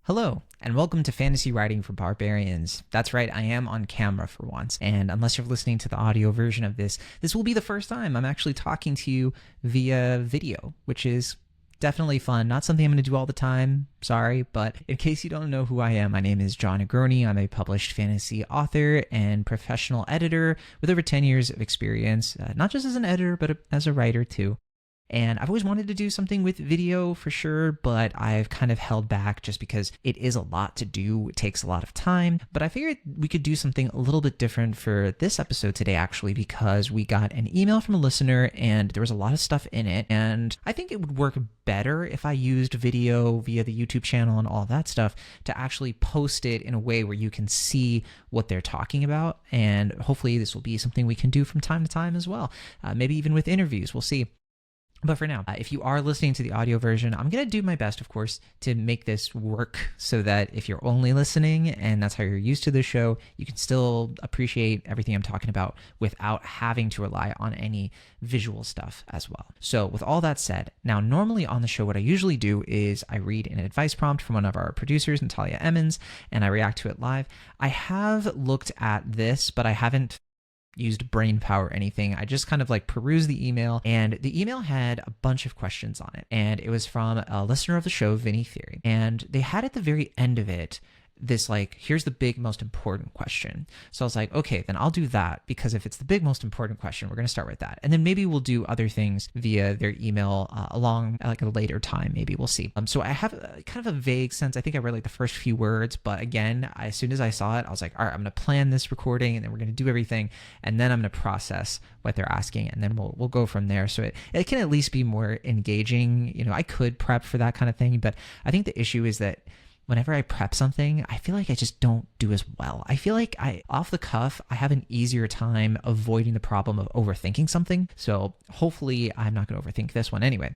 Hello, and welcome to Fantasy Writing for Barbarians. That's right, I am on camera for once, and unless you're listening to the audio version of this will be the first time I'm actually talking to you via video, which is definitely fun. Not something I'm going to do all the time, sorry, but in case you don't know who I am, my name is Jon Negroni. I'm a published fantasy author and professional editor with over 10 years of experience, not just as an editor, but as a writer too. And I've always wanted to do something with video for sure, but I've kind of held back just because it is a lot to do. It takes a lot of time. But I figured we could do something a little bit different for this episode today, actually, because we got an email from a listener and there was a lot of stuff in it. And I think it would work better if I used video via the YouTube channel and all that stuff to actually post it in a way where you can see what they're talking about. And hopefully this will be something we can do from time to time as well. Maybe even with interviews, we'll see. But for now, if you are listening to the audio version, I'm going to do my best, of course, to make this work so that if you're only listening and that's how you're used to the show, you can still appreciate everything I'm talking about without having to rely on any visual stuff as well. So with all that said, now normally on the show, what I usually do is I read an advice prompt from one of our producers, Natalia, Emmons, and I react to it live. I have looked at this, but I haven't used brain power or anything. I just kind of like perused the email, and the email had a bunch of questions on it. And it was from a listener of the show, Vinny Theory. And they had at the very end of it this like, here's the big most important question. So I was like, okay, then I'll do that, because if it's the big most important question, we're going to start with that. And then maybe we'll do other things via their email along like a later time. Maybe we'll see. So I have kind of a vague sense. I think I read like the first few words, but again, as soon as I saw it, I was like, all right, I'm going to plan this recording and then we're going to do everything. And then I'm going to process what they're asking, and then we'll go from there. So it can at least be more engaging. You know, I could prep for that kind of thing, but I think the issue is that whenever I prep something, I feel like I just don't do as well. I feel like off the cuff, I have an easier time avoiding the problem of overthinking something. So hopefully I'm not going to overthink this one anyway.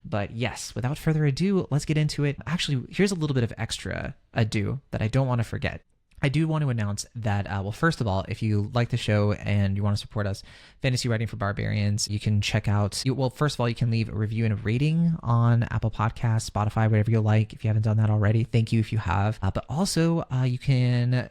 But yes, without further ado, let's get into it. Actually, here's a little bit of extra ado that I don't want to forget. I do want to announce that, well, first of all, if you like the show and you want to support us, Fantasy Writing for Barbarians, you can check out, well, first of all, you can leave a review and a rating on Apple Podcasts, Spotify, whatever you like, if you haven't done that already. Thank you if you have. But also, you can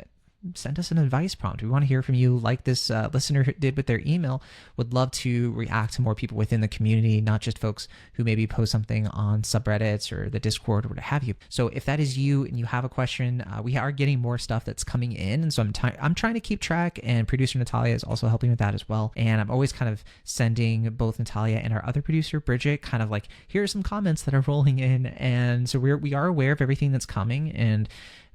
send us an advice prompt. We want to hear from you like this listener did with their email. Would love to react to more people within the community, not just folks who maybe post something on subreddits or the Discord or what have you. So if that is you and you have a question, we are getting more stuff that's coming in. And so I'm trying to keep track, and producer Natalia is also helping with that as well. And I'm always kind of sending both Natalia and our other producer, Bridget, kind of like, here are some comments that are rolling in. And so we are aware of everything that's coming, and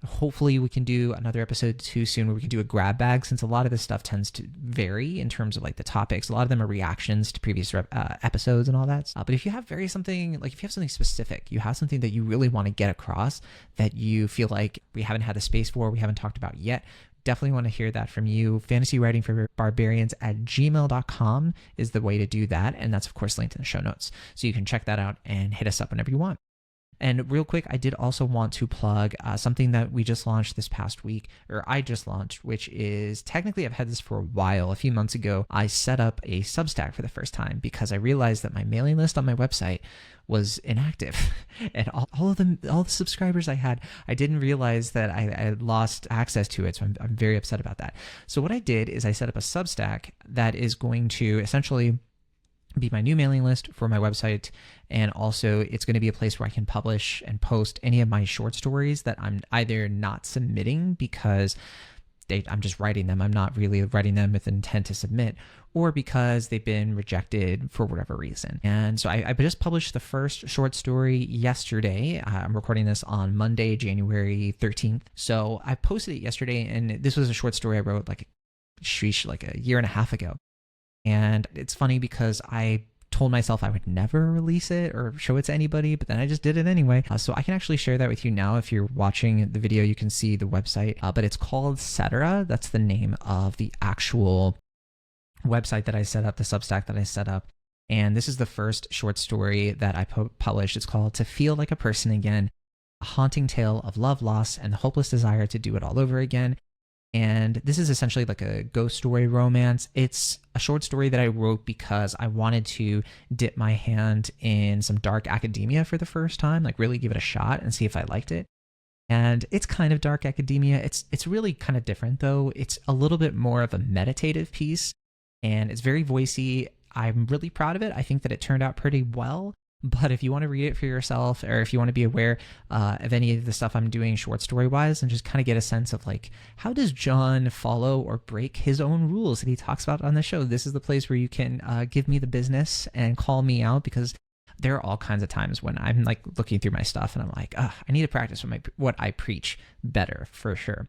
hopefully we can do another episode too soon where we can do a grab bag, since a lot of this stuff tends to vary in terms of like the topics. A lot of them are reactions to previous episodes and all that. But if you have something specific, you have something that you really want to get across that you feel like we haven't had the space for, we haven't talked about yet, definitely want to hear that from you. Fantasy Writing for Barbarians at gmail.com is the way to do that. And that's of course linked in the show notes. So you can check that out and hit us up whenever you want. And real quick, I did also want to plug something that we just launched this past week, or I just launched, which is technically I've had this for a while. A few months ago, I set up a Substack for the first time because I realized that my mailing list on my website was inactive, and all the subscribers I had, I didn't realize that I had lost access to it. So I'm very upset about that. So what I did is I set up a Substack that is going to essentially be my new mailing list for my website, and also it's going to be a place where I can publish and post any of my short stories that I'm either not submitting because I'm just writing them, I'm not really writing them with intent to submit, or because they've been rejected for whatever reason. And so I just published the first short story yesterday. I'm recording this on Monday, January 13th. So I posted it yesterday, and this was a short story I wrote like a year and a half ago. And it's funny because I told myself I would never release it or show it to anybody, but then I just did it anyway. So I can actually share that with you now. If you're watching the video, you can see the website, but it's called Serdock. That's the name of the actual website that I set up, the Substack that I set up. And this is the first short story that I published. It's called To Feel Like a Person Again, a haunting tale of love, loss, and the hopeless desire to do it all over again. And this is essentially like a ghost story romance. It's a short story that I wrote because I wanted to dip my hand in some dark academia for the first time, like really give it a shot and see if I liked it. And it's kind of dark academia. It's really kind of different though. It's a little bit more of a meditative piece, and it's very voicey. I'm really proud of it. I think that it turned out pretty well. But if you want to read it for yourself, or if you want to be aware of any of the stuff I'm doing short story wise, and just kind of get a sense of like, how does Jon follow or break his own rules that he talks about on the show? This is the place where you can give me the business and call me out, because there are all kinds of times when I'm like looking through my stuff and I'm like, I need to practice what I preach better for sure.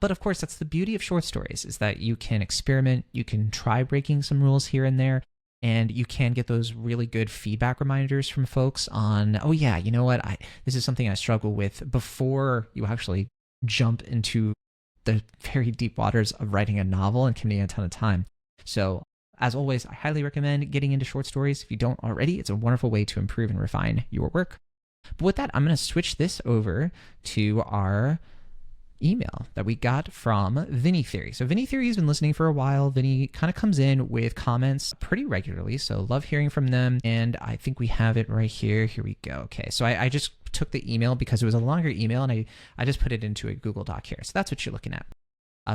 But of course, that's the beauty of short stories, is that you can experiment, you can try breaking some rules here and there, and you can get those really good feedback reminders from folks on, oh yeah, you know what, this is something I struggle with, before you actually jump into the very deep waters of writing a novel and committing a ton of time. So as always, I highly recommend getting into short stories. If you don't already, it's a wonderful way to improve and refine your work. But with that, I'm going to switch this over to our email that we got from Vinny Theory. So Vinny Theory has been listening for a while. Vinny kind of comes in with comments pretty regularly, so love hearing from them. And I think we have it right here. Here we go. Okay, so I just took the email because it was a longer email, and I just put it into a Google Doc here. So that's what you're looking at.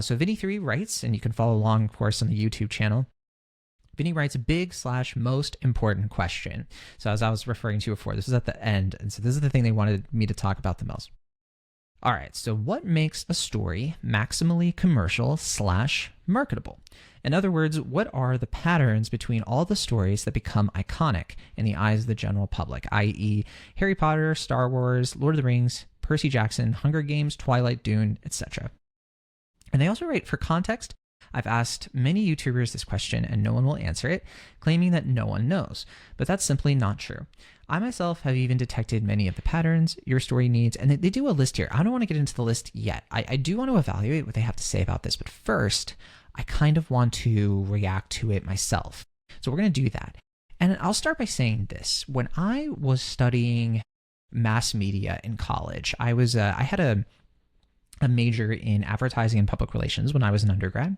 So Vinny Theory writes, and you can follow along, of course, on the YouTube channel. Vinny writes big/most important question. So as I was referring to before, this is at the end, and so this is the thing they wanted me to talk about the most. All right, so what makes a story maximally commercial/marketable? In other words, what are the patterns between all the stories that become iconic in the eyes of the general public, i.e. Harry Potter, Star Wars, Lord of the Rings, Percy Jackson, Hunger Games, Twilight, Dune, etc.? And they also write, for context, I've asked many YouTubers this question and no one will answer it, claiming that no one knows. But that's simply not true. I myself have even detected many of the patterns your story needs, and they do a list here. I don't want to get into the list yet. I do want to evaluate what they have to say about this, but first, I kind of want to react to it myself. So we're going to do that. And I'll start by saying this. When I was studying mass media in college, I had a major in advertising and public relations when I was an undergrad.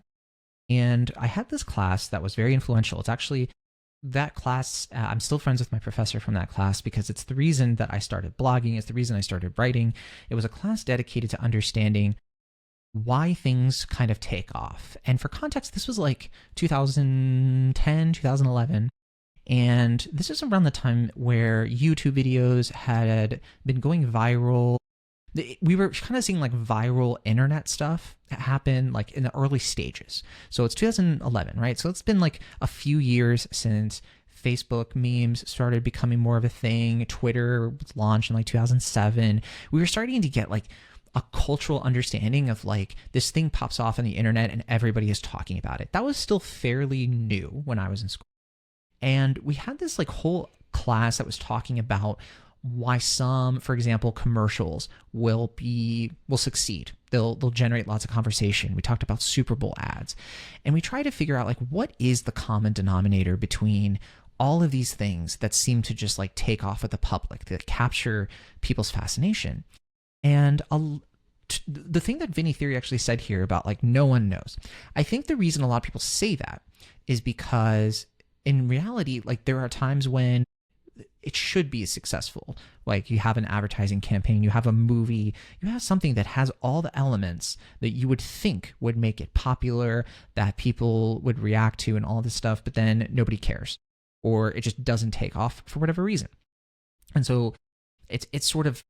And I had this class that was very influential. It's actually that class, I'm still friends with my professor from that class because it's the reason that I started blogging. It's the reason I started writing. It was a class dedicated to understanding why things kind of take off. And for context, this was like 2010, 2011. And this is around the time where YouTube videos had been going viral. We were kind of seeing like viral internet stuff happen like in the early stages. So it's 2011, right? So it's been like a few years since Facebook memes started becoming more of a thing. Twitter was launched in like 2007. We were starting to get like a cultural understanding of like this thing pops off on the internet and everybody is talking about it. That was still fairly new when I was in school. And we had this like whole class that was talking about why some, for example, commercials will succeed. They'll generate lots of conversation. We talked about Super Bowl ads, and we try to figure out like what is the common denominator between all of these things that seem to just like take off with the public, that capture people's fascination. And the thing that Vinny Theory actually said here about like no one knows, I think the reason a lot of people say that is because in reality, like there are times when it should be successful. Like you have an advertising campaign, you have a movie, you have something that has all the elements that you would think would make it popular, that people would react to and all this stuff, but then nobody cares, or it just doesn't take off for whatever reason. And so it's sort of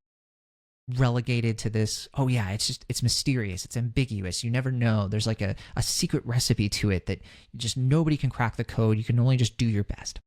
relegated to this, oh yeah, it's mysterious, it's ambiguous, you never know, there's like a secret recipe to it that just nobody can crack the code, you can only just do your best.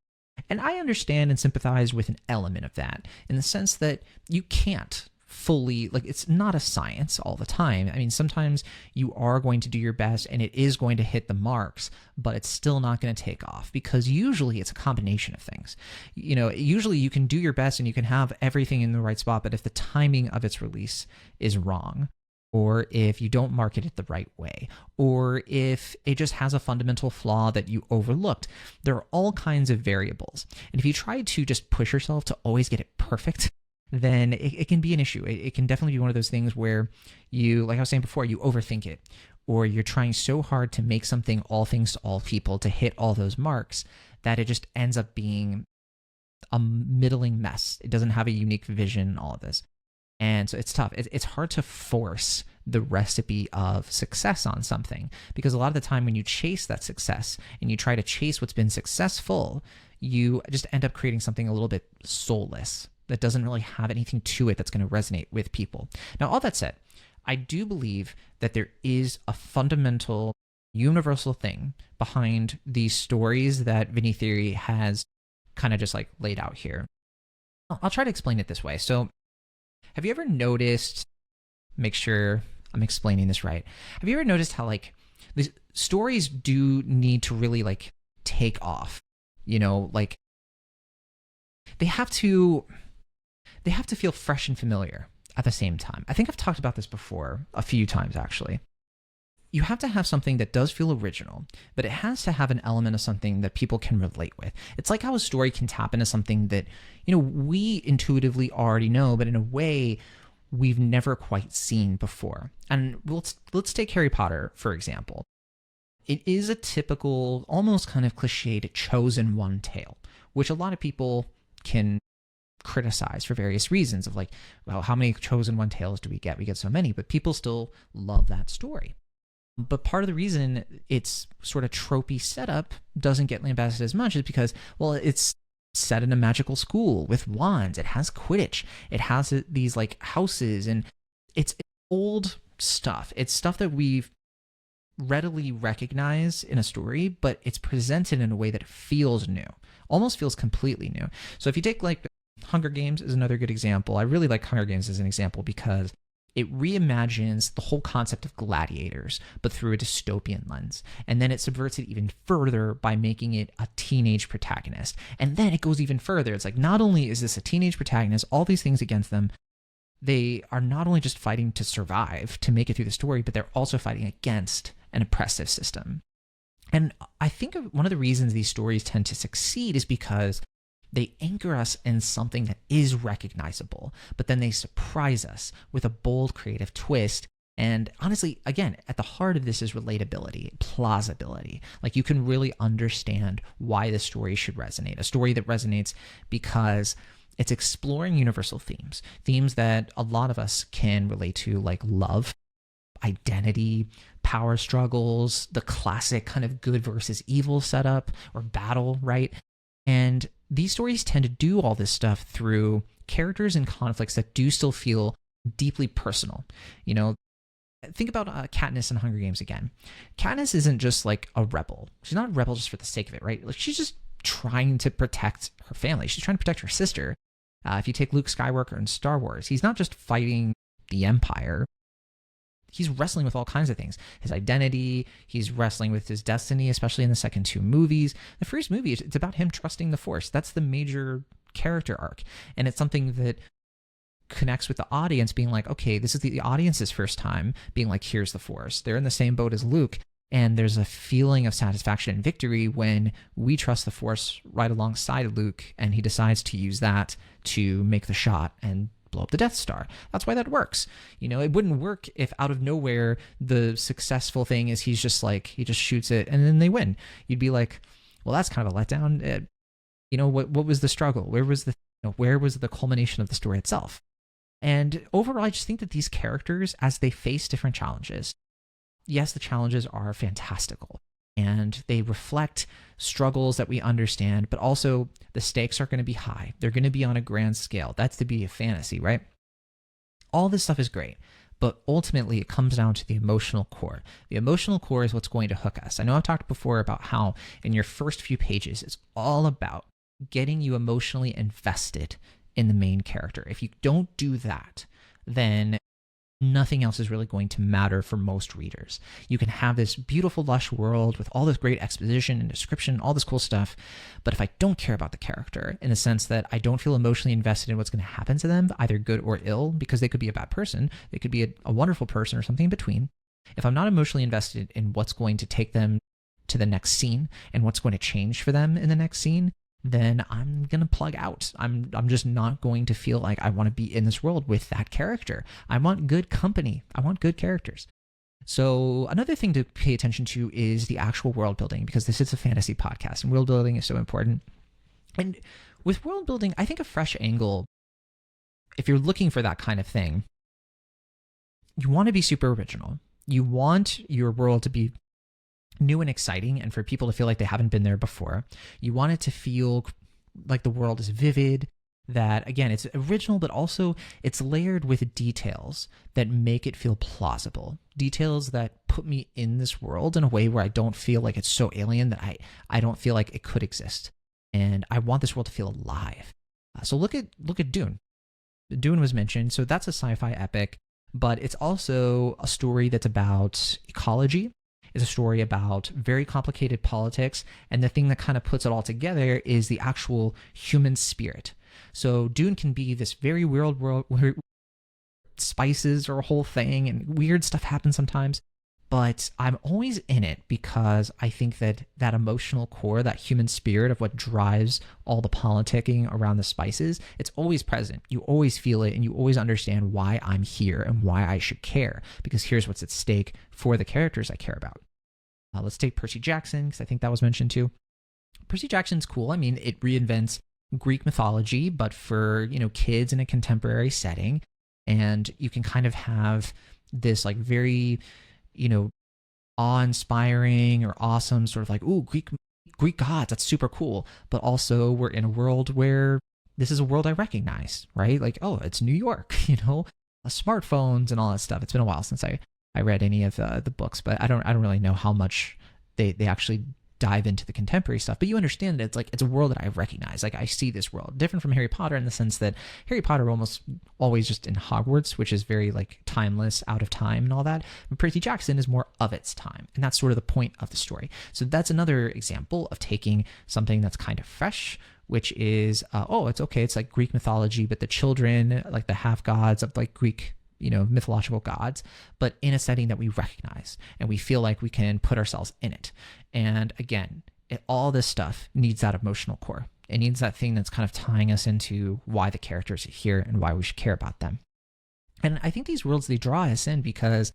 And I understand and sympathize with an element of that in the sense that you can't fully, like it's not a science all the time. I mean, sometimes you are going to do your best and it is going to hit the marks, but it's still not going to take off because usually it's a combination of things. You know, usually you can do your best and you can have everything in the right spot, but if the timing of its release is wrong, or if you don't market it the right way, or if it just has a fundamental flaw that you overlooked, there are all kinds of variables. And if you try to just push yourself to always get it perfect, then it can be an issue. It can definitely be one of those things where you, like I was saying before, you overthink it, or you're trying so hard to make something all things to all people to hit all those marks that it just ends up being a middling mess. It doesn't have a unique vision, all of this. And so it's tough. It's hard to force the recipe of success on something, because a lot of the time when you chase that success and you try to chase what's been successful, you just end up creating something a little bit soulless that doesn't really have anything to it that's going to resonate with people. Now, all that said, I do believe that there is a fundamental universal thing behind these stories that Vinny Theory has kind of just like laid out here. I'll try to explain it this way. So have you ever noticed, make sure I'm explaining this right. Have you ever noticed how like these stories do need to really like take off? You know, like they have to feel fresh and familiar at the same time. I think I've talked about this before a few times actually. You have to have something that does feel original, but it has to have an element of something that people can relate with. It's like how a story can tap into something that, you know, we intuitively already know, but in a way we've never quite seen before. And let's take Harry Potter, for example. It is a typical, almost kind of cliched chosen one tale, which a lot of people can criticize for various reasons of like, well, how many chosen one tales do we get? We get so many, but people still love that story. But part of the reason its sort of tropey setup doesn't get lambasted as much is because, well, it's set in a magical school with wands. It has Quidditch. It has these like houses, and it's old stuff. It's stuff that we've readily recognize in a story, but it's presented in a way that feels new, almost feels completely new. So if you take like Hunger Games is another good example. I really like Hunger Games as an example because it reimagines the whole concept of gladiators, but through a dystopian lens. And then it subverts it even further by making it a teenage protagonist. And then it goes even further. It's like, not only is this a teenage protagonist, all these things against them, they are not only just fighting to survive, to make it through the story, but they're also fighting against an oppressive system. And I think one of the reasons these stories tend to succeed is because they anchor us in something that is recognizable, but then they surprise us with a bold, creative twist. And honestly, again, at the heart of this is relatability, plausibility. Like you can really understand why the story should resonate. A story that resonates because it's exploring universal themes that a lot of us can relate to, like love, identity, power struggles, the classic kind of good versus evil setup or battle, right? And these stories tend to do all this stuff through characters and conflicts that do still feel deeply personal. You know, think about Katniss in Hunger Games again. Katniss isn't just like a rebel. She's not a rebel just for the sake of it, right? Like she's just trying to protect her family. She's trying to protect her sister. If you take Luke Skywalker in Star Wars, he's not just fighting the Empire. He's wrestling with all kinds of things. His identity, he's wrestling with his destiny, especially in the second two movies. The first movie, it's about him trusting the Force. That's the major character arc. And it's something that connects with the audience being like, okay, this is the audience's first time being like, here's the Force. They're in the same boat as Luke. And there's a feeling of satisfaction and victory when we trust the Force right alongside Luke, and he decides to use that to make the shot and blow up the Death Star. That's why that works. You know, it wouldn't work if out of nowhere the successful thing is he just shoots it and then they win. You'd be like, well, that's kind of a letdown. You know, what was the struggle? Where was the culmination of the story itself? And overall, I just think that these characters, as they face different challenges, yes, the challenges are fantastical and they reflect struggles that we understand, but also the stakes are going to be high. They're going to be on a grand scale. That's the beauty of fantasy, right? All this stuff is great, but ultimately it comes down to the emotional core. The emotional core is what's going to hook us. I know I've talked before about how in your first few pages, it's all about getting you emotionally invested in the main character. If you don't do that, then nothing else is really going to matter for most readers. You can have this beautiful, lush world with all this great exposition and description, all this cool stuff, but if I don't care about the character in the sense that I don't feel emotionally invested in what's going to happen to them, either good or ill, because they could be a bad person, they could be a wonderful person or something in between. If I'm not emotionally invested in what's going to take them to the next scene and what's going to change for them in the next scene, then I'm going to plug out. I'm just not going to feel like I want to be in this world with that character. I want good company. I want good characters. So another thing to pay attention to is the actual world building, because this is a fantasy podcast and world building is so important. And with world building, I think a fresh angle if you're looking for that kind of thing, you want to be super original. You want your world to be new and exciting and for people to feel like they haven't been there before. You want it to feel like the world is vivid, that again, it's original, but also it's layered with details that make it feel plausible. Details that put me in this world in a way where I don't feel like it's so alien that I don't feel like it could exist. And I want this world to feel alive. So look at Dune. Dune was mentioned, so that's a sci-fi epic, but it's also a story that's about ecology. It's a story about very complicated politics, and the thing that kind of puts it all together is the actual human spirit. So Dune can be this very weird world where spices are a whole thing and weird stuff happens sometimes, but I'm always in it because I think that that emotional core, that human spirit of what drives all the politicking around the spices, it's always present. You always feel it and you always understand why I'm here and why I should care, because here's what's at stake for the characters I care about. Let's take Percy Jackson, because I think that was mentioned too. Percy Jackson's cool. I mean, it reinvents Greek mythology, but for, kids in a contemporary setting. And you can kind of have this like very, awe-inspiring or awesome sort of like, ooh, Greek gods, that's super cool. But also we're in a world where this is a world I recognize, right? Like, oh, it's New York, smartphones and all that stuff. It's been a while since I read any of the books, but I don't really know how much they actually dive into the contemporary stuff. But you understand that it's a world that I recognize. Like, I see this world different from Harry Potter in the sense that Harry Potter almost always just in Hogwarts, which is very like timeless, out of time and all that. But Percy Jackson is more of its time, and that's sort of the point of the story. So that's another example of taking something that's kind of fresh, which is it's okay, it's like Greek mythology, but the children, like the half gods of like Greek mythological gods, but in a setting that we recognize and we feel like we can put ourselves in it. And again, all this stuff needs that emotional core. It needs that thing that's kind of tying us into why the characters are here and why we should care about them. And I think these worlds, they draw us in because,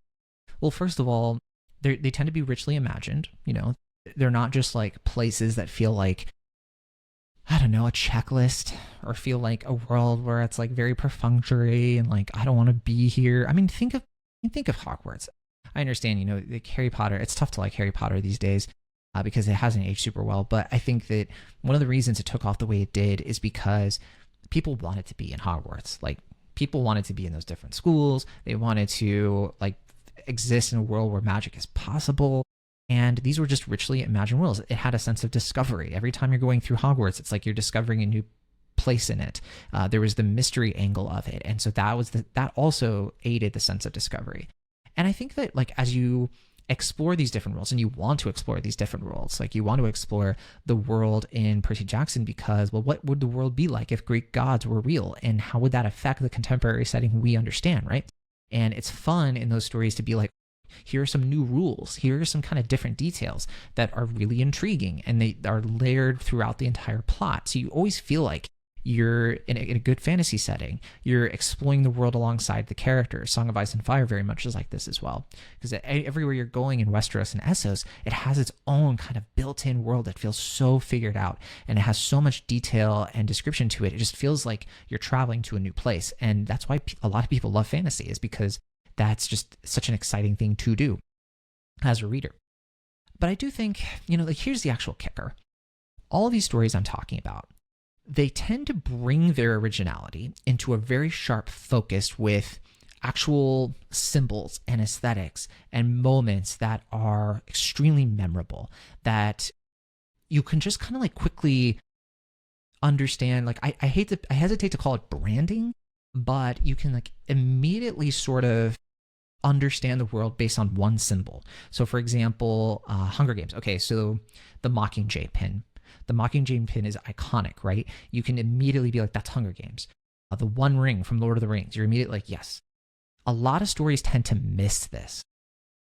well, first of all, they tend to be richly imagined. They're not just like places that feel like, I don't know, a checklist, or feel like a world where it's like very perfunctory and like, I don't want to be here. I mean, think of Hogwarts. I understand, like Harry Potter, it's tough to like Harry Potter these days because it hasn't aged super well. But I think that one of the reasons it took off the way it did is because people wanted to be in Hogwarts. Like, people wanted to be in those different schools. They wanted to like exist in a world where magic is possible. And these were just richly imagined worlds. It had a sense of discovery. Every time you're going through Hogwarts, it's like you're discovering a new place in it. There was the mystery angle of it. And so that also aided the sense of discovery. And I think that like as you explore these different worlds, and you want to explore these different worlds, like you want to explore the world in Percy Jackson because, well, what would the world be like if Greek gods were real? And how would that affect the contemporary setting we understand, right? And it's fun in those stories to be like, here are some new rules. Here are some kind of different details that are really intriguing, and they are layered throughout the entire plot. So you always feel like you're in a good fantasy setting. You're exploring the world alongside the characters. Song of Ice and Fire very much is like this as well. Because everywhere you're going in Westeros and Essos, it has its own kind of built-in world that feels so figured out, and it has so much detail and description to it. It just feels like you're traveling to a new place. And that's why a lot of people love fantasy, is because that's just such an exciting thing to do as a reader. But I do think, like here's the actual kicker. All of these stories I'm talking about, they tend to bring their originality into a very sharp focus with actual symbols and aesthetics and moments that are extremely memorable, that you can just kind of like quickly understand. Like I hesitate to call it branding, but you can like immediately sort of understand the world based on one symbol. So for example, Hunger Games. Okay, so the Mockingjay pin. The Mockingjay pin is iconic, right? You can immediately be like, that's Hunger Games. The One Ring from Lord of the Rings. You're immediately like, yes. A lot of stories tend to miss this.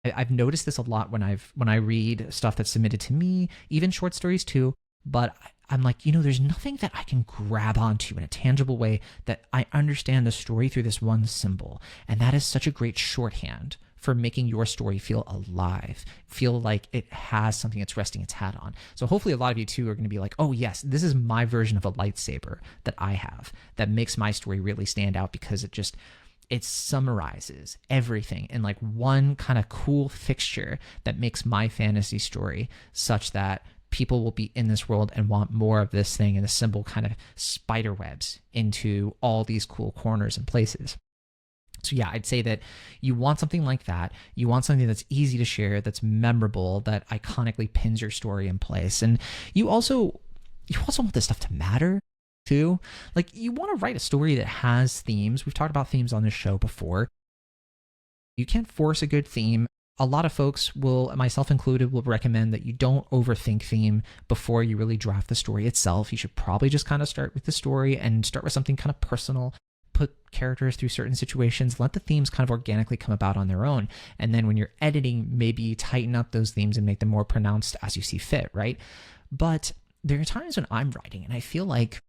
I've noticed this a lot when I read stuff that's submitted to me, even short stories too. But I'm like, there's nothing that I can grab onto in a tangible way that I understand the story through this one symbol. And that is such a great shorthand for making your story feel alive, feel like it has something it's resting its hat on. So hopefully a lot of you too are going to be like, oh yes, this is my version of a lightsaber that I have that makes my story really stand out because it summarizes everything in like one kind of cool fixture that makes my fantasy story such that people will be in this world and want more of this thing, and assemble kind of spider webs into all these cool corners and places. So yeah, I'd say that you want something like that. You want something that's easy to share, that's memorable, that iconically pins your story in place. And you also want this stuff to matter too. Like, you want to write a story that has themes. We've talked about themes on this show before. You can't force a good theme. A lot of folks will, myself included, will recommend that you don't overthink theme before you really draft the story itself. You should probably just kind of start with the story and start with something kind of personal, put characters through certain situations, let the themes kind of organically come about on their own. And then when you're editing, maybe tighten up those themes and make them more pronounced as you see fit, right? But there are times when I'm writing and I feel like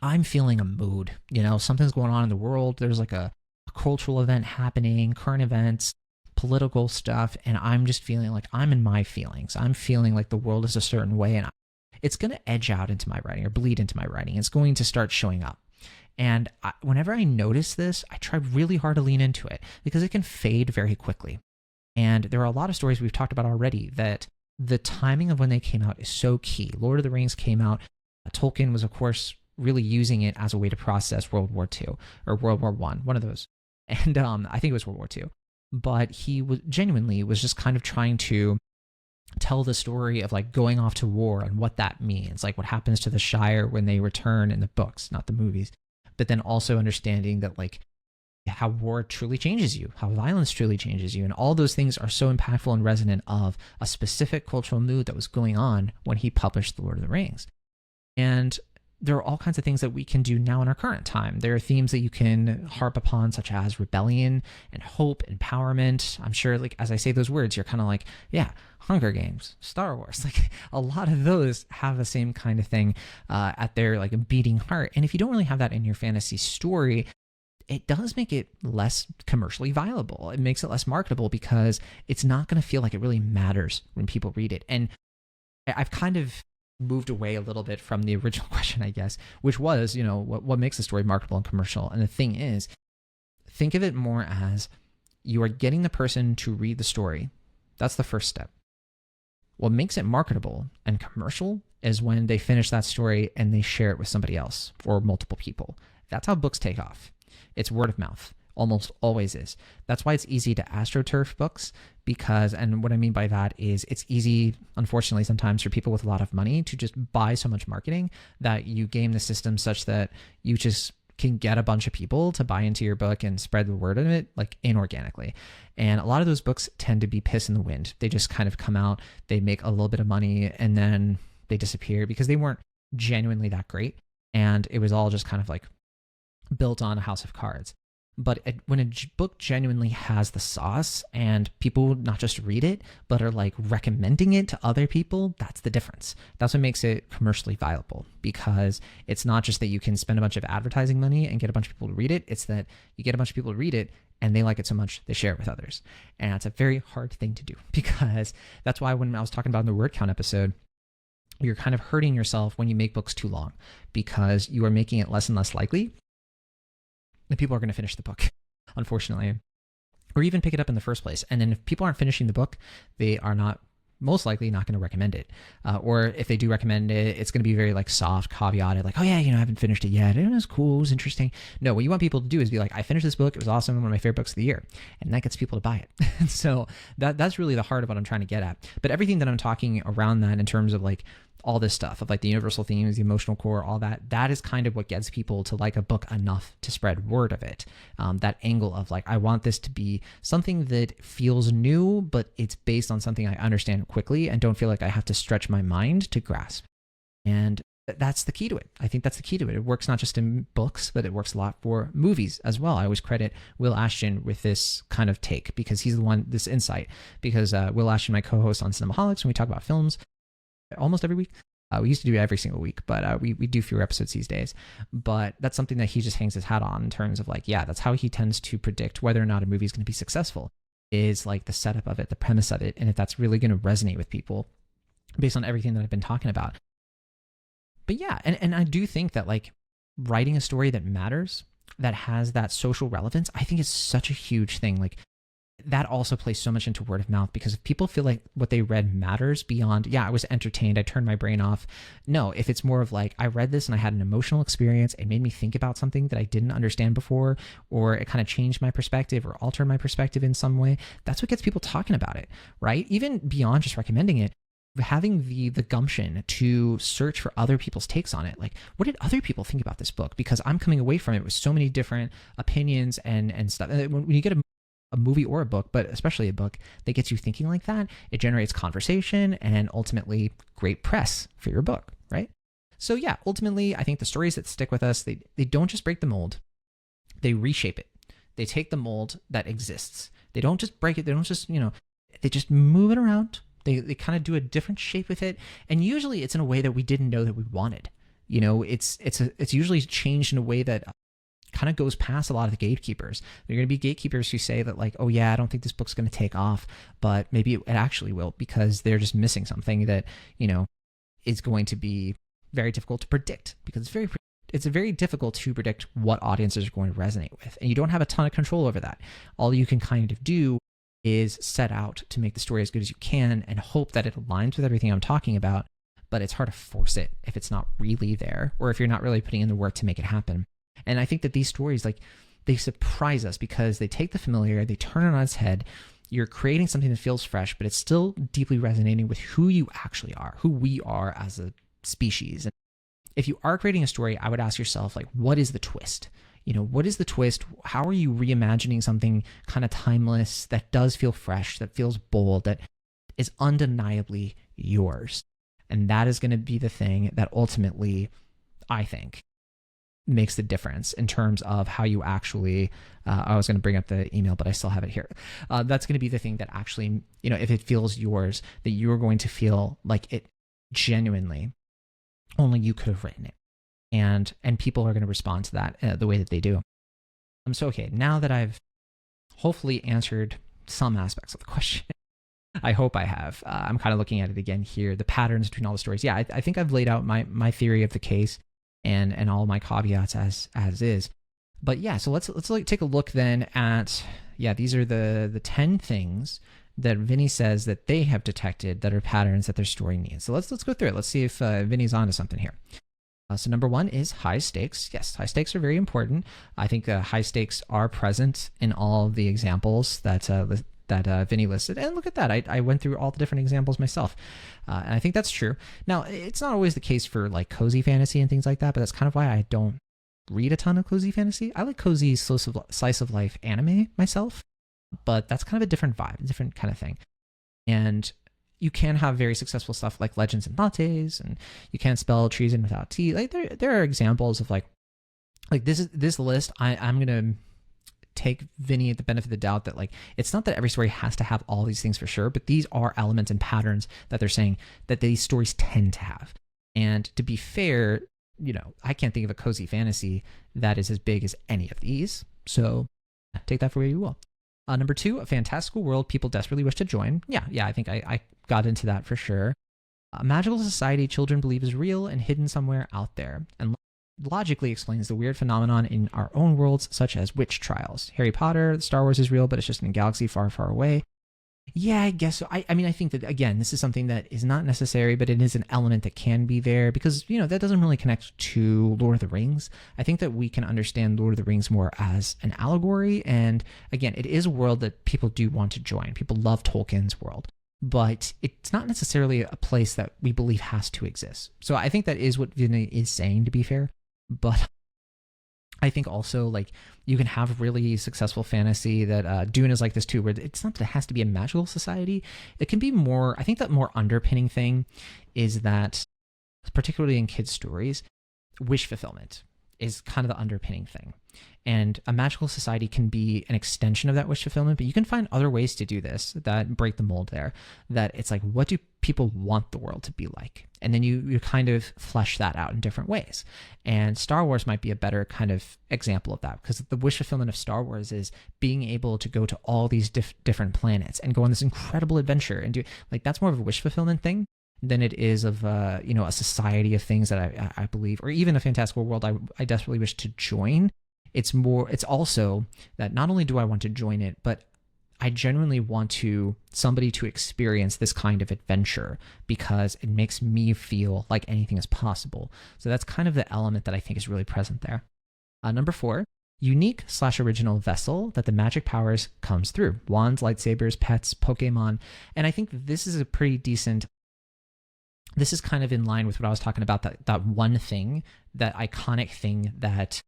I'm feeling a mood, something's going on in the world. There's like a cultural event happening, current events, political stuff, and I'm just feeling like I'm in my feelings. I'm feeling like the world is a certain way, and it's going to edge out into my writing or bleed into my writing. It's going to start showing up. And whenever I notice this, I try really hard to lean into it because it can fade very quickly. And there are a lot of stories we've talked about already that the timing of when they came out is so key. Lord of the Rings came out. Tolkien was, of course, really using it as a way to process World War II or World War I, one of those. And I think it was World War II. But he was genuinely just kind of trying to tell the story of like going off to war and what that means, like what happens to the Shire when they return in the books, not the movies, but then also understanding that like how war truly changes you, how violence truly changes you. And all those things are so impactful and resonant of a specific cultural mood that was going on when he published The Lord of the Rings. And there are all kinds of things that we can do now in our current time. There are themes that you can harp upon, such as rebellion and hope, empowerment. I'm sure, like, as I say those words, you're kind of like, yeah, Hunger Games, Star Wars. Like, a lot of those have the same kind of thing at their, like, beating heart. And if you don't really have that in your fantasy story, it does make it less commercially viable. It makes it less marketable because it's not going to feel like it really matters when people read it. And I've kind of moved away a little bit from the original question, I guess, which was, what makes a story marketable and commercial? And the thing is, think of it more as you are getting the person to read the story. That's the first step. What makes it marketable and commercial is when they finish that story and they share it with somebody else or multiple people. That's how books take off. It's word of mouth. Almost always is. That's why it's easy to astroturf books because, and what I mean by that is it's easy, unfortunately, sometimes for people with a lot of money to just buy so much marketing that you game the system such that you just can get a bunch of people to buy into your book and spread the word of it like inorganically. And a lot of those books tend to be piss in the wind. They just kind of come out, they make a little bit of money and then they disappear because they weren't genuinely that great. And it was all just kind of like built on a house of cards. But when a book genuinely has the sauce and people not just read it, but are like recommending it to other people, that's the difference. That's what makes it commercially viable, because it's not just that you can spend a bunch of advertising money and get a bunch of people to read it. It's that you get a bunch of people to read it and they like it so much they share it with others. And it's a very hard thing to do, because that's why when I was talking about in the word count episode, you're kind of hurting yourself when you make books too long, because you are making it less and less likely that people are going to finish the book, unfortunately, or even pick it up in the first place. And then if people aren't finishing the book, they are most likely not going to recommend it. Or if they do recommend it, it's going to be very like soft, caveated, like, oh yeah, I haven't finished it yet. It was cool. It was interesting. No, what you want people to do is be like, I finished this book. It was awesome. One of my favorite books of the year. And that gets people to buy it. And so that's really the heart of what I'm trying to get at. But everything that I'm talking around that in terms of like all this stuff of like the universal themes, the emotional core, all that is kind of what gets people to like a book enough to spread word of it. That angle of like, I want this to be something that feels new, but it's based on something I understand quickly and don't feel like I have to stretch my mind to grasp. And that's the key to it. I think that's the key to it. It works not just in books, but it works a lot for movies as well. I always credit Will Ashton with this kind of take, because he's the one, this insight, because Will Ashton, my co-host on Cinemaholics, when we talk about films, almost every week. We used to do it every single week, but we do fewer episodes these days. But that's something that he just hangs his hat on in terms of like, yeah, that's how he tends to predict whether or not a movie is going to be successful. is like the setup of it, the premise of it, and if that's really going to resonate with people based on everything that I've been talking about. But yeah, and I do think that like writing a story that matters, that has that social relevance, I think is such a huge thing. Like that also plays so much into word of mouth, because if people feel like what they read matters beyond, yeah, I was entertained, I turned my brain off. No, if it's more of like, I read this and I had an emotional experience, it made me think about something that I didn't understand before, or it kind of changed my perspective or altered my perspective in some way, that's what gets people talking about it, right? Even beyond just recommending it, having the gumption to search for other people's takes on it. Like, what did other people think about this book? Because I'm coming away from it with so many different opinions and stuff. And when you get a movie or a book, but especially a book that gets you thinking like that, it generates conversation and ultimately great press for your book, right? So yeah, ultimately, I think the stories that stick with us, they don't just break the mold, they reshape it. They take the mold that exists. They don't just break it. They don't just, they just move it around. They kind of do a different shape with it, and usually it's in a way that we didn't know that we wanted. It's usually changed in a way that kind of goes past a lot of the gatekeepers. There are going to be gatekeepers who say that like, oh yeah, I don't think this book's going to take off, but maybe it actually will, because they're just missing something that is going to be very difficult to predict, because it's very difficult to predict what audiences are going to resonate with, and you don't have a ton of control over that. All you can kind of do is set out to make the story as good as you can and hope that it aligns with everything I'm talking about, but it's hard to force it if it's not really there, or if you're not really putting in the work to make it happen. And I think that these stories, like, they surprise us because they take the familiar, they turn it on its head. You're creating something that feels fresh, but it's still deeply resonating with who you actually are, who we are as a species. And if you are creating a story, I would ask yourself, like, what is the twist? What is the twist? How are you reimagining something kind of timeless that does feel fresh, that feels bold, that is undeniably yours? And that is going to be the thing that ultimately, I think, makes the difference in terms of how you actually, I was going to bring up the email, but I still have it here. That's going to be the thing that actually, if it feels yours, that you're going to feel like it genuinely, only you could have written it. And people are going to respond to that the way that they do. So, okay, now that I've hopefully answered some aspects of the question, I hope I have. I'm kind of looking at it again here, the patterns between all the stories. Yeah, I think I've laid out my theory of the case and all my caveats as is. But yeah, so let's take a look then at, these are the 10 things that Vinny says that they have detected that are patterns that their story needs. So let's go through it. Let's see if Vinny's onto something here. So number one is high stakes. Yes, high stakes are very important. I think high stakes are present in all of the examples that Vinny listed. And look at that. I went through all the different examples myself. And I think that's true. Now, it's not always the case for like cozy fantasy and things like that, but that's kind of why I don't read a ton of cozy fantasy. I like cozy slice of life anime myself, but that's kind of a different vibe, a different kind of thing. And you can have very successful stuff like legends and lattes, and you can't spell treason without T. Like there are examples of like this list. I'm gonna take Vinny at the benefit of the doubt that like it's not that every story has to have all these things for sure, but these are elements and patterns that they're saying that these stories tend to have. And to be fair, I can't think of a cozy fantasy that is as big as any of these. So take that for where you will. Number two, a fantastical world people desperately wish to join. Yeah, I think I got into that for sure. A magical society children believe is real and hidden somewhere out there, and logically explains the weird phenomenon in our own worlds, such as witch trials. Harry Potter, Star Wars is real, but it's just in a galaxy far, far away. Yeah, I guess so. I mean, I think that, again, this is something that is not necessary, but it is an element that can be there because, that doesn't really connect to Lord of the Rings. I think that we can understand Lord of the Rings more as an allegory. And again, it is a world that people do want to join. People love Tolkien's world, but it's not necessarily a place that we believe has to exist. So I think that is what Vinny is saying, to be fair. But I think also like you can have really successful fantasy that Dune is like this too, where it's not that it has to be a magical society. It can be more, I think that more underpinning thing is that, particularly in kids' stories, wish fulfillment. is kind of the underpinning thing. And a magical society can be an extension of that wish fulfillment, but you can find other ways to do this that break the mold there. That it's like, what do people want the world to be like? And then you kind of flesh that out in different ways. And Star Wars might be a better kind of example of that, because the wish fulfillment of Star Wars is being able to go to all these different planets and go on this incredible adventure and do, like, that's more of a wish fulfillment thing than it is of a society of things that I believe, or even a fantastical world I desperately wish to join. It's also that not only do I want to join it, but I genuinely want somebody to experience this kind of adventure because it makes me feel like anything is possible. So that's kind of the element that I think is really present there. Number 4, unique/original vessel that the magic powers comes through. Wands, lightsabers, pets, Pokemon. And I think this is a pretty decent, this is kind of in line with what I was talking about, that one thing, that iconic thing that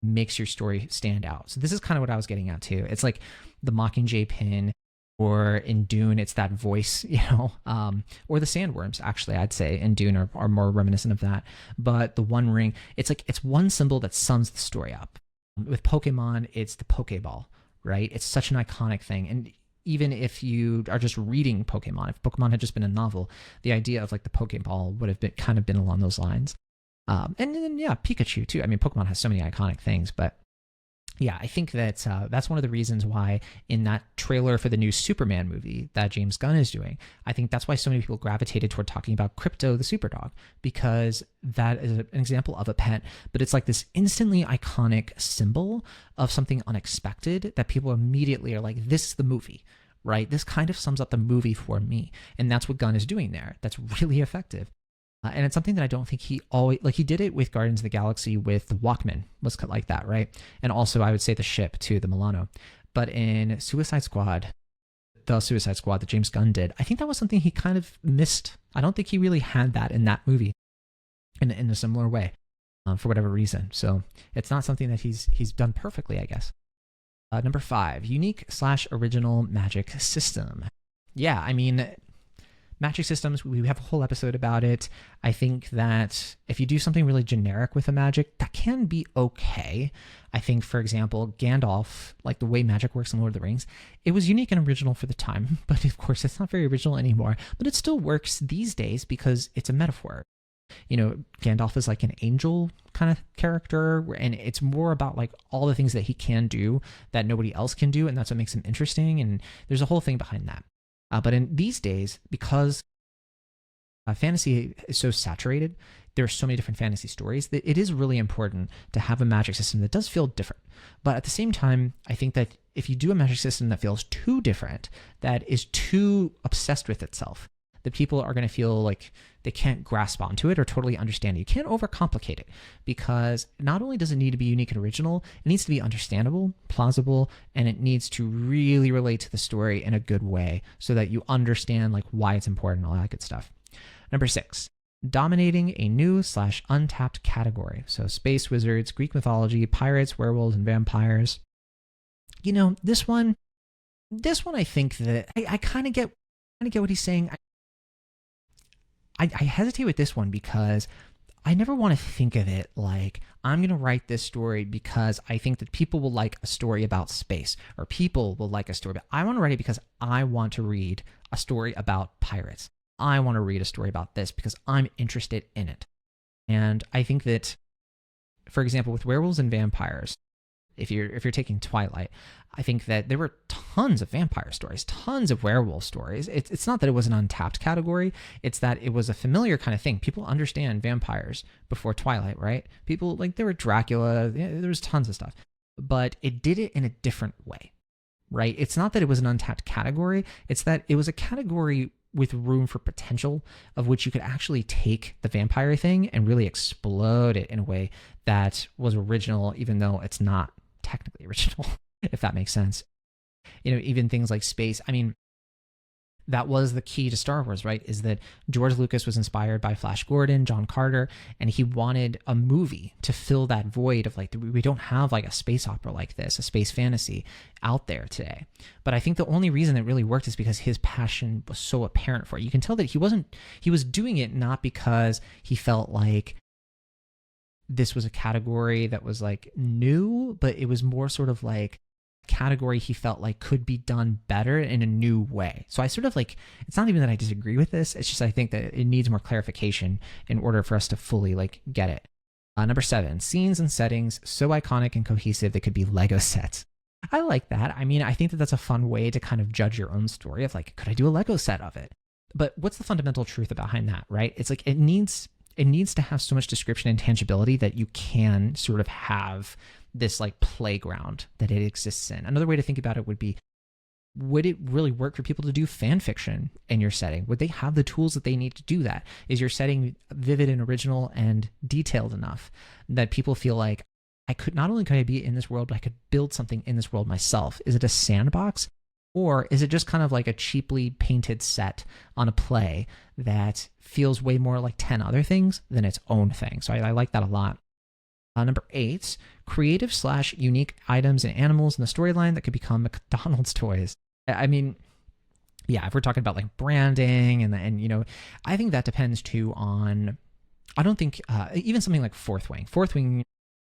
makes your story stand out. So this is kind of what I was getting at too. It's like the Mockingjay pin, or in Dune, it's that voice, or the sandworms, actually, I'd say in Dune are more reminiscent of that. But the One Ring, it's like, it's one symbol that sums the story up. With Pokemon, it's the Pokeball, right? It's such an iconic thing. And even if you are just reading Pokemon, if Pokemon had just been a novel, the idea of like the Pokeball would have been along those lines. And then, yeah, Pikachu too. I mean, Pokemon has so many iconic things, but yeah, I think that that's one of the reasons why in that trailer for the new Superman movie that James Gunn is doing, I think that's why so many people gravitated toward talking about Crypto the Superdog, because that is an example of a pet, but it's like this instantly iconic symbol of something unexpected that people immediately are like, this is the movie, right? This kind of sums up the movie for me. And that's what Gunn is doing there. That's really effective. And it's something that I don't think he always, like, he did it with Guardians of the Galaxy with the Walkman, was like that, right? And also I would say the ship too, the Milano. But in the Suicide Squad that James Gunn did, I think that was something he kind of missed. I don't think he really had that in that movie in a similar way, for whatever reason. So it's not something that he's done perfectly, I guess. Number 5, unique/original magic system. Yeah, I mean, magic systems, we have a whole episode about it. I think that if you do something really generic with a magic, that can be okay. I think, for example, Gandalf, like the way magic works in Lord of the Rings, it was unique and original for the time, but of course it's not very original anymore. But it still works these days because it's a metaphor. Gandalf is like an angel kind of character, and it's more about like all the things that he can do that nobody else can do, and that's what makes him interesting, and there's a whole thing behind that. But in these days, because fantasy is so saturated, there are so many different fantasy stories that it is really important to have a magic system that does feel different. But at the same time, I think that if you do a magic system that feels too different, that is too obsessed with itself, that people are going to feel like they can't grasp onto it or totally understand it. You can't overcomplicate it, because not only does it need to be unique and original, it needs to be understandable, plausible, and it needs to really relate to the story in a good way so that you understand like why it's important, all that good stuff. Number 6, dominating a new/untapped category. So space wizards, Greek mythology, pirates, werewolves, and vampires. This one I think that I kind of get what he's saying. I hesitate with this one because I never want to think of it like I'm going to write this story because I think that people will like a story about space, or people will like a story about, I want to write it because I want to read a story about pirates. I want to read a story about this because I'm interested in it. And I think that, for example, with werewolves and vampires, if you're taking Twilight, I think that there were tons of vampire stories, tons of werewolf stories. It's not that it was an untapped category. It's that it was a familiar kind of thing. People understand vampires before Twilight, right? People, like, there were Dracula, there was tons of stuff. But it did it in a different way, right? It's not that it was an untapped category. It's that it was a category with room for potential, of which you could actually take the vampire thing and really explode it in a way that was original, even though it's not technically original, if that makes sense. Even things like space. I mean, that was the key to Star Wars, right? Is that George Lucas was inspired by Flash Gordon, John Carter, and he wanted a movie to fill that void of like, we don't have like a space opera like this, a space fantasy out there today. But I think the only reason it really worked is because his passion was so apparent for it. You can tell that he was doing it not because he felt like this was a category that was like new, but it was more sort of like category he felt like could be done better in a new way. So I sort of like, it's not even that I disagree with this, it's just I think that it needs more clarification in order for us to fully like get it. Number 7, scenes and settings so iconic and cohesive they could be Lego sets. I like that. I mean, I think that that's a fun way to kind of judge your own story of like, could I do a Lego set of it? But what's the fundamental truth behind that, right? It's like it needs to have so much description and tangibility that you can sort of have this like playground that it exists in. Another way to think about it would be, would it really work for people to do fan fiction in your setting? Would they have the tools that they need to do that? Is your setting vivid and original and detailed enough that people feel like, I could not only could I be in this world, but I could build something in this world myself? Is it a sandbox? Or is it just kind of like a cheaply painted set on a play that feels way more like 10 other things than its own thing? So I like that a lot. Number 8, creative/unique items and animals in the storyline that could become McDonald's toys. I mean, yeah, if we're talking about like branding and you know, I think that depends too on, I don't think, even something like Fourth Wing,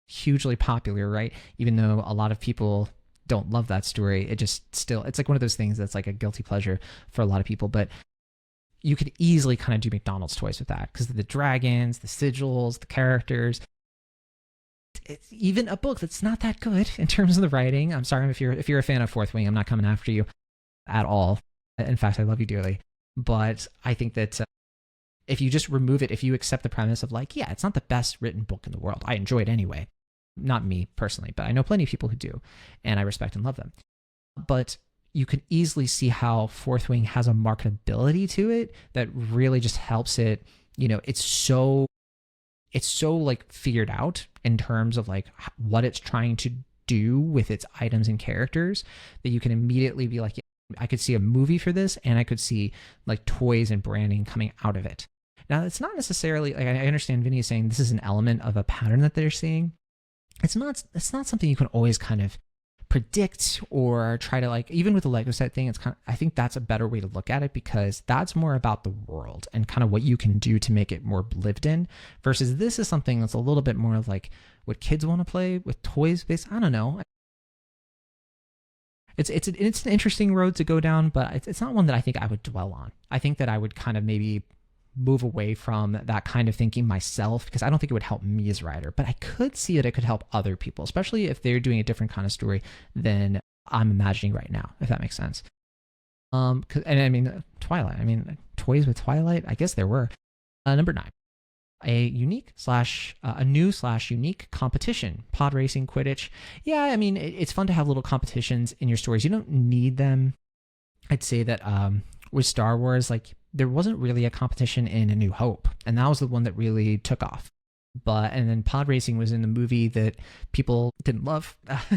hugely popular, right? Even though a lot of people don't love that story, it just still, it's like one of those things that's like a guilty pleasure for a lot of people. But you could easily kind of do McDonald's toys with that because of the dragons, the sigils, the characters. It's even a book that's not that good in terms of the writing. I'm sorry if you're a fan of Fourth Wing, I'm not coming after you at all. In fact, I love you dearly. But I think that if you just remove it, if you accept the premise of like, yeah, it's not the best written book in the world, I enjoy it anyway. Not me personally, but I know plenty of people who do, and I respect and love them. But you can easily see how Fourth Wing has a marketability to it that really just helps it. You know, it's so like figured out in terms of like what it's trying to do with its items and characters that you can immediately be like, yeah, I could see a movie for this, and I could see like toys and branding coming out of it. Now, it's not necessarily like, I understand Vinny is saying this is an element of a pattern that they're seeing. It's not something you can always kind of predict or try to like, even with the Lego set thing, it's kind of, I think that's a better way to look at it because that's more about the world and kind of what you can do to make it more lived in, versus this is something that's a little bit more of like what kids want to play with toys based. I don't know. It's an interesting road to go down, but it's not one that I think I would dwell on. I think that I would kind of maybe move away from that kind of thinking myself because I don't think it would help me as a writer, but I could see that it could help other people, especially if they're doing a different kind of story than I'm imagining right now, if that makes sense. And I mean, Twilight, I mean, toys with Twilight, I guess there were. Number 9, a new/unique competition, pod racing, Quidditch. Yeah, I mean, it's fun to have little competitions in your stories. You don't need them. I'd say that with Star Wars, like, there wasn't really a competition in A New Hope, and that was the one that really took off. And then pod racing was in the movie that people didn't love,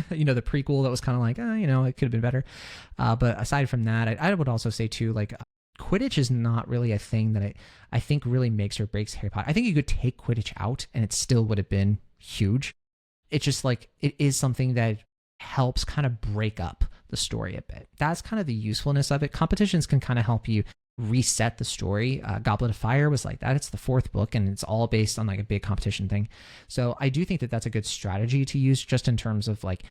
you know, the prequel that was kind of like, you know, it could have been better. But aside from that, I would also say too, like, Quidditch is not really a thing that I think really makes or breaks Harry Potter. I think you could take Quidditch out and it still would have been huge. It's just like, it is something that helps kind of break up the story a bit. That's kind of the usefulness of it. Competitions can kind of help you reset the story. Goblet of Fire was like that. It's the 4th book and it's all based on like a big competition thing. So I do think that that's a good strategy to use just in terms of like,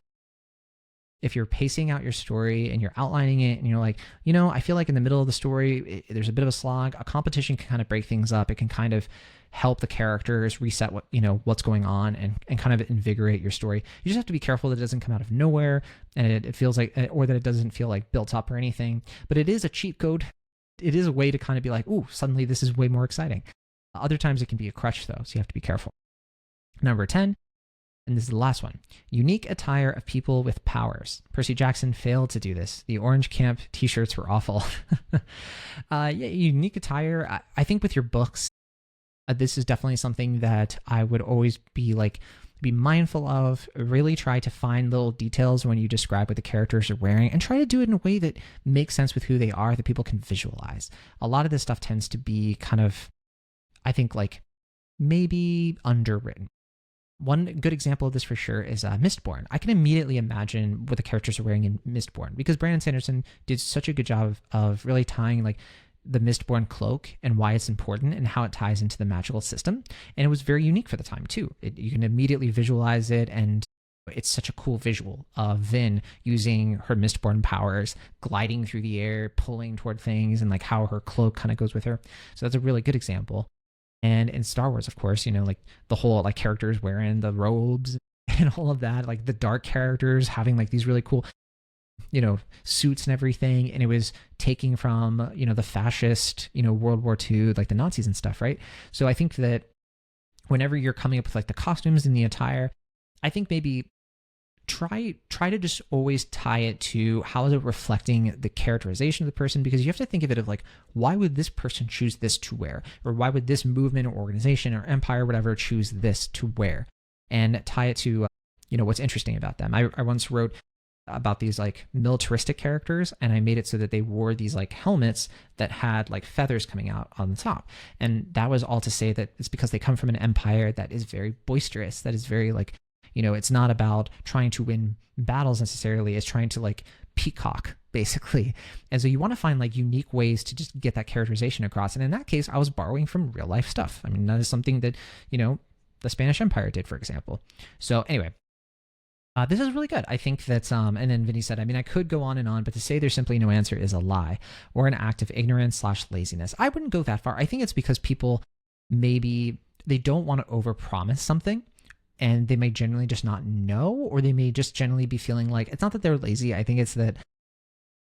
if you're pacing out your story and you're outlining it and you're like, you know, I feel like in the middle of the story, there's a bit of a slog. A competition can kind of break things up. It can kind of help the characters reset what's going on and kind of invigorate your story. You just have to be careful that it doesn't come out of nowhere and it feels like, or that it doesn't feel like built up or anything, but it is a cheat code. It is a way to kind of be like, ooh, suddenly this is way more exciting. Other times it can be a crutch though, so you have to be careful. Number 10, and this is the last one, unique attire of people with powers. Percy Jackson failed to do this. The Orange Camp t-shirts were awful. Yeah, unique attire. I think with your books, this is definitely something that I would always be mindful of. Really try to find little details when you describe what the characters are wearing and try to do it in a way that makes sense with who they are, that people can visualize. A lot of this stuff tends to be kind of, I think, like maybe underwritten. One good example of this for sure is Mistborn. I can immediately imagine what the characters are wearing in Mistborn because Brandon Sanderson did such a good job of really tying like the Mistborn cloak and why it's important and how it ties into the magical system. And it was very unique for the time too. You can immediately visualize it, and it's such a cool visual of Vin using her Mistborn powers, gliding through the air, pulling toward things, and like how her cloak kind of goes with her. So that's a really good example. And in Star Wars, of course, like the whole like characters wearing the robes and all of that, like the dark characters having like these really cool, suits and everything. And it was taking from, the fascist, World War II, like the Nazis and stuff, right? So I think that whenever you're coming up with like the costumes and the attire, I think maybe try to just always tie it to how is it reflecting the characterization of the person, because you have to think of it of like, why would this person choose this to wear, or why would this movement or organization or empire or whatever choose this to wear, and tie it to what's interesting about them. I once wrote about these like militaristic characters, and I made it so that they wore these like helmets that had like feathers coming out on the top, and that was all to say that it's because they come from an empire that is very boisterous, that is very like, it's not about trying to win battles necessarily. It's trying to like peacock, basically. And so you want to find like unique ways to just get that characterization across. And in that case, I was borrowing from real life stuff. I mean, that is something that, the Spanish Empire did, for example. So anyway, this is really good. I think that's, and then Vinny said, I could go on and on, but to say there's simply no answer is a lie or an act of ignorance/laziness. I wouldn't go that far. I think it's because people maybe they don't want to overpromise something, and they may generally just not know, or they may just generally be feeling like, it's not that they're lazy. I think it's that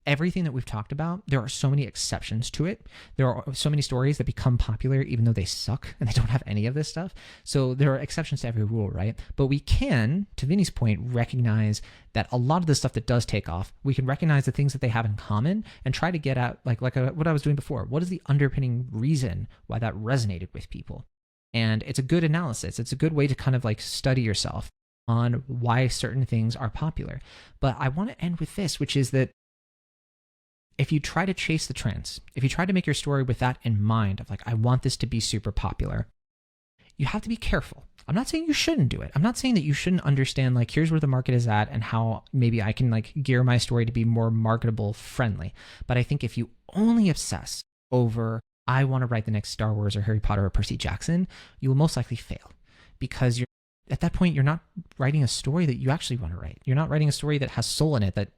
everything that we've talked about, there are so many exceptions to it. There are so many stories that become popular even though they suck and they don't have any of this stuff. So there are exceptions to every rule, right? But we can, to Vinny's point, recognize that a lot of the stuff that does take off, we can recognize the things that they have in common and try to get at what I was doing before. What is the underpinning reason why that resonated with people? And it's a good analysis. It's a good way to kind of like study yourself on why certain things are popular. But I want to end with this, which is that if you try to chase the trends, if you try to make your story with that in mind of like, I want this to be super popular, you have to be careful. I'm not saying you shouldn't do it. I'm not saying that you shouldn't understand like, here's where the market is at and how maybe I can like gear my story to be more marketable friendly. But I think if you only obsess over, I want to write the next Star Wars or Harry Potter or Percy Jackson, you will most likely fail, because at that point, you're not writing a story that you actually want to write. You're not writing a story that has soul in it, that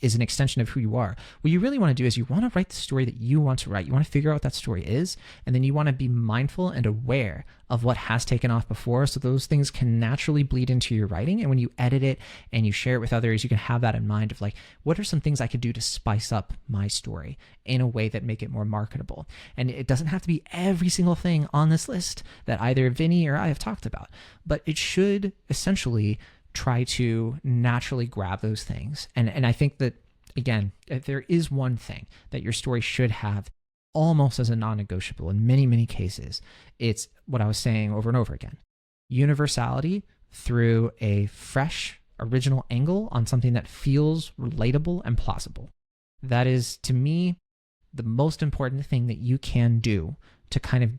is an extension of who you are. What you really want to do is you want to write the story that you want to write. You want to figure out what that story is, and then you want to be mindful and aware of what has taken off before, so those things can naturally bleed into your writing. And when you edit it and you share it with others, you can have that in mind of like, what are some things I could do to spice up my story in a way that make it more marketable? And it doesn't have to be every single thing on this list that either Vinny or I have talked about, but it should essentially try to naturally grab those things. And I think that, again, if there is one thing that your story should have almost as a non-negotiable in many, many cases, it's what I was saying over and over again. Universality through a fresh, original angle on something that feels relatable and plausible. That is, to me, the most important thing that you can do to kind of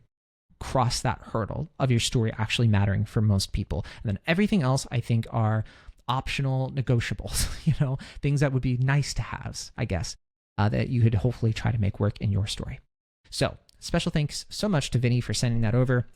cross that hurdle of your story actually mattering for most people. And then everything else, I think, are optional negotiables, things that would be nice to have, I guess, that you could hopefully try to make work in your story. So special thanks so much to Vinny for sending that over.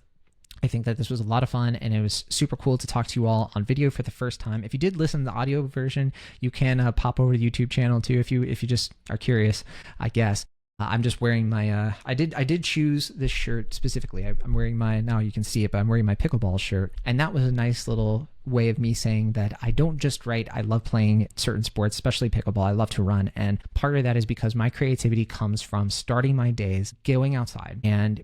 I think that this was a lot of fun, and it was super cool to talk to you all on video for the first time. If you did listen to the audio version, you can pop over to the YouTube channel too if you just are curious, I guess. I'm just wearing my, I did choose this shirt specifically. I'm wearing now you can see it, but I'm wearing my pickleball shirt. And that was a nice little way of me saying that I don't just write, I love playing certain sports, especially pickleball. I love to run. And part of that is because my creativity comes from starting my days, going outside and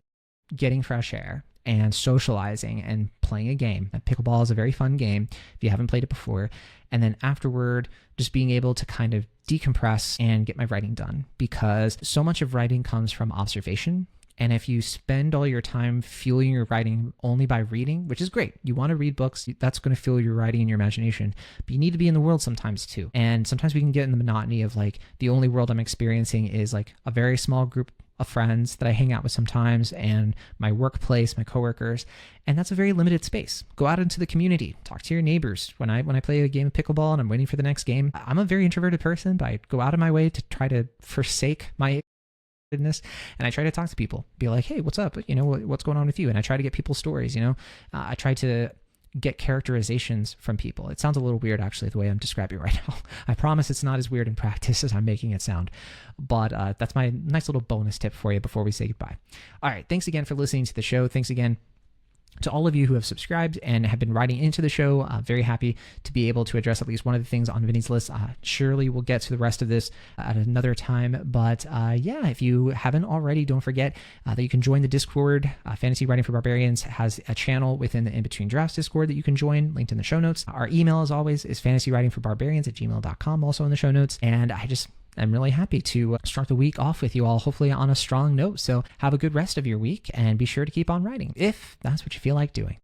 getting fresh air and socializing and playing a game. Pickleball is a very fun game if you haven't played it before. And then afterward, just being able to kind of decompress and get my writing done, because so much of writing comes from observation. And if you spend all your time fueling your writing only by reading, which is great, you want to read books, that's going to fuel your writing and your imagination, but you need to be in the world sometimes too. And sometimes we can get in the monotony of like, the only world I'm experiencing is like a very small group of friends that I hang out with sometimes, and my workplace, my coworkers, and that's a very limited space. Go out into the community, talk to your neighbors. When I play a game of pickleball and I'm waiting for the next game, I'm a very introverted person, but I go out of my way to try to forsake my And I try to talk to people, be like, hey, what's up? What's going on with you? And I try to get people's stories. I try to get characterizations from people. It sounds a little weird, actually, the way I'm describing it right now. I promise it's not as weird in practice as I'm making it sound. But that's my nice little bonus tip for you before we say goodbye. All right. Thanks again for listening to the show. Thanks again to all of you who have subscribed and have been writing into the show. Very happy to be able to address at least one of the things on Vinny's list. Surely we'll get to the rest of this at another time. But yeah, if you haven't already, don't forget that you can join the Discord. Fantasy Writing for Barbarians has a channel within the In Between Drafts Discord that you can join, linked in the show notes. Our email, as always, is fantasywritingforbarbarians@gmail.com, also in the show notes. And I'm really happy to start the week off with you all, hopefully on a strong note. So have a good rest of your week and be sure to keep on writing if that's what you feel like doing.